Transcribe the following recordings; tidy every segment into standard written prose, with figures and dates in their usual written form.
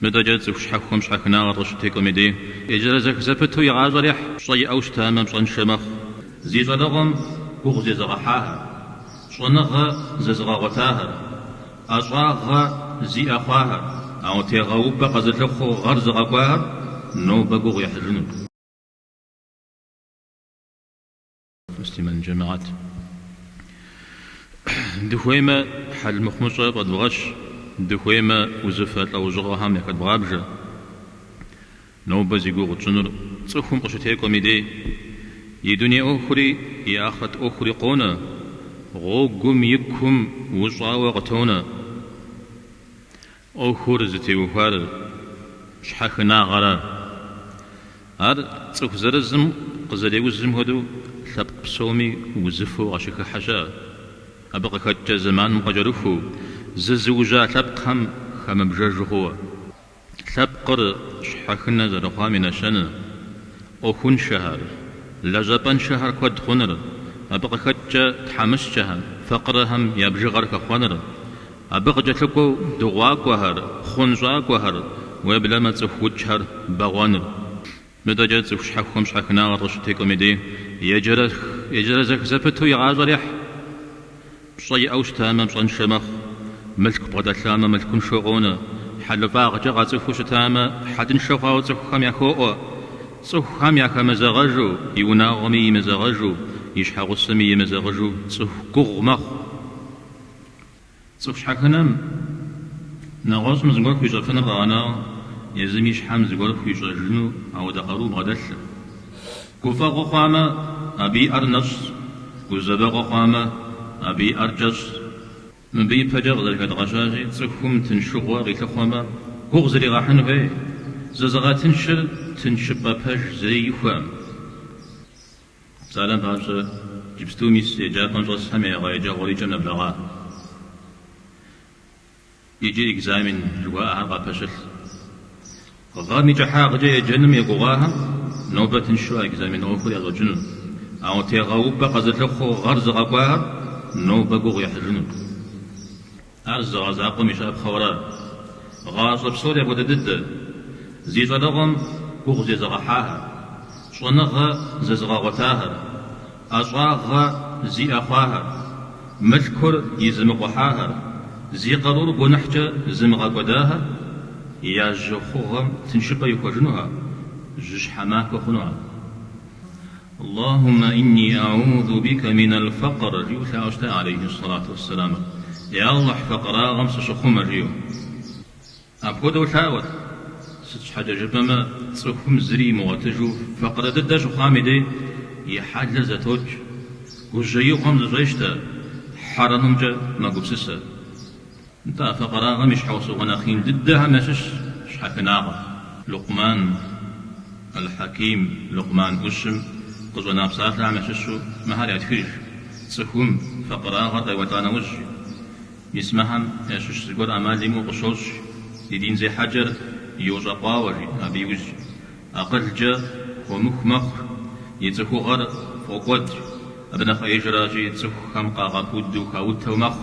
مدجت وشحكم شحكنا غرشتي كوميدي يجرزك زفتو يغازريح شي أوش تامم شن شمخ زي زلغم بغزي زغحاها شنغ ززغغتاها أشغاغ زي أخاها أو تيغوب قزلخو غرز غقاها نو بقوغ يحزنون مسلمان جماعات دخويمة حل مخمشة قد بغش دخويمة وزفت أو جغهم يكد بغابجة نو بزيقوغ تشنر تصخم قشتيكم يدي يدنيا أخري يا أخرت أخري قونا غوغم يكم وشعا وقتونا أخر زتي وفار شحخنا غرا أر تصخ زرزم قزلي وزم هدو ثب بصومي وزفو غشك حشا أبقى خد زمان مقجرفو ززوجا ثبقهم خم بجرجهو ثبقر شحخنا زرقا من شن أخون شهر لجبان شهر قد خنر أبقى خد تحمش شهر فقرهم يبجغر كخنر أبقى جتلكو دغواك وهر خنجاك وهر ويبلما تفوت شهر بغوانر مدجت وشحخم شحخنا غرشتيكم يدي يجرزك زفتو يغازريح شي أوش تامم شن شمخ ملك بغدثامة ملكم شغونة حلفاغ جغا تفوش تامة حدن شغاو تفخم يخوء تفخم يخم زغجو يوناغمي مزغجو يشحغ السمي مزغجو تفقغ مخ تفشحكنم نغاز مزغر في جفن غانا يزم يشحم زغر في جرجنو أو دقرو بغدث كفاغ قامة أبي أرنص وزبغ قامة أبي أرجس من بي فجر ذلك الغشاجي تسكم تنشغوا غيث خوما غغزري غاحن في ززغا تنشر تنشبا باش زي يفهم سلام باش جبستو ميسي جابان جرس همي غايجا غوري جمنا بلغا يجي إكزامين جوا أهرغا باشل غامي جحاق جاي جنم يقوغاها نوبة تنشوا إكزامين أوفر يغو جنم أو تيغاوبا قزلخو غرز غقوها نو بقوغ يحزنون أرز غزاقو مشاب خورا غاصب بسوريا بددد زي زلغم بغ زي زغحاها شنغ ززغغتاها أشغاغ زي أخاها مذكر يزمقحاها زي قرور بنحجة زمغ قداها يا جخوغم تنشب يخرجنها جش حماك وخنوها اللهم إني أعوذ بك من الفقر ريوث عشتا عليه الصلاة والسلام يا الله فقرا غمس شخوم ريو أبقود وثاوت ستش حاجة جبما تصخم زري مواتجو فقر دد شخامي دي يحاج لزتوج وجيو غمز جيشتا حرنم جا ما قبسسا انتا فقرا غمش حوصو غناخين ددها ماشش شحكناغا لقمان الحكيم لقمان أشم قزونا بساط لعمل ششو مهاري أتفيش تسخوم فقرا غطا وطانا وج يسمهم يشش سيقول أمالي مو قشوش يدين زي حجر يوجا قاوري أبي وج أقل جا ومخ مخ يتسخو غر فوقود أبنا خيج راجي يتسخو خمقا غابود خاوت ومخ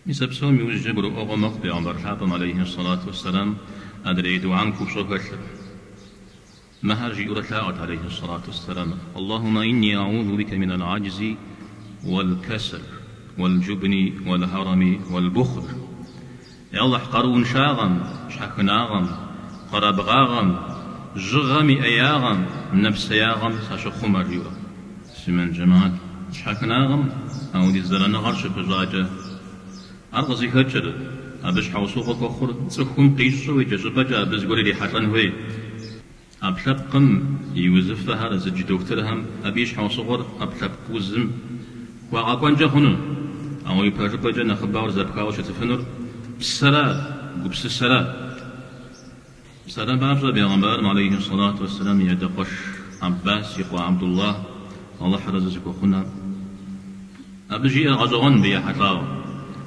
يسبسوم يوجب رؤغ مخ بأمر حاتم عليه الصلاة والسلام أدريدو عنكو شغل مهرجي أرثاء عليه الصلاة والسلام اللهم إني أعوذ بك من العجز والكسل والجبن والهرم والبخل يا الله قرون شاغم شحكناغم قربغاغم جغم أياغم نفس ياغم ساشخم الريوة سمن جماعة شحكناغم أو دي الزرن غرش بجاجة أرغزي هجر أبش حوصوخك وخور تسخم قيشو ويججبجا بزقولي لي حسن هوي أبلبقم يوزف ظهر زج دكتورهم أبيش حوصغر أبلبق وزم وعقوان جهنون أو يبرج بجا نخبار زبكاو شتفنر بالسلاة قبس السلاة سلام بابزا بيغمبار عليه الصلاة والسلام يدقش عباس يقوى عبد الله الله حرزك وخنا أبجي غزغن بيا حتاو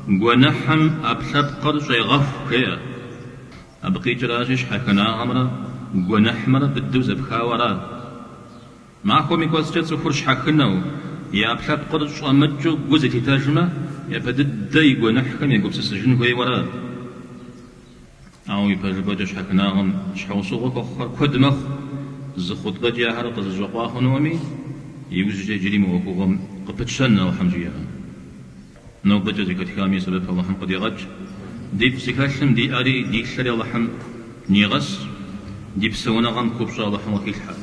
ونحم أبلبقر شيغف كيا أبقي جراجش حكنا عمره ونحمر بالدوز بخاورا معكم يكوز جت فرش حكناو يا بحب قرش أمجو جزء تاجمة يا بدد داي ونحكم يقول سجن هوي ورا أو يبجبجش حكناهم شحوصوغ كخر كدمخ زخط بجي هرق زجقاه نومي يوزج جريم وكوغم قبتشنا وحمجيها نو بجز كتكامي سبب الله قد يغج دي بسكاشم دي أري دي شري الله نيغس دي بسونا غم كوبشا الله وكيلها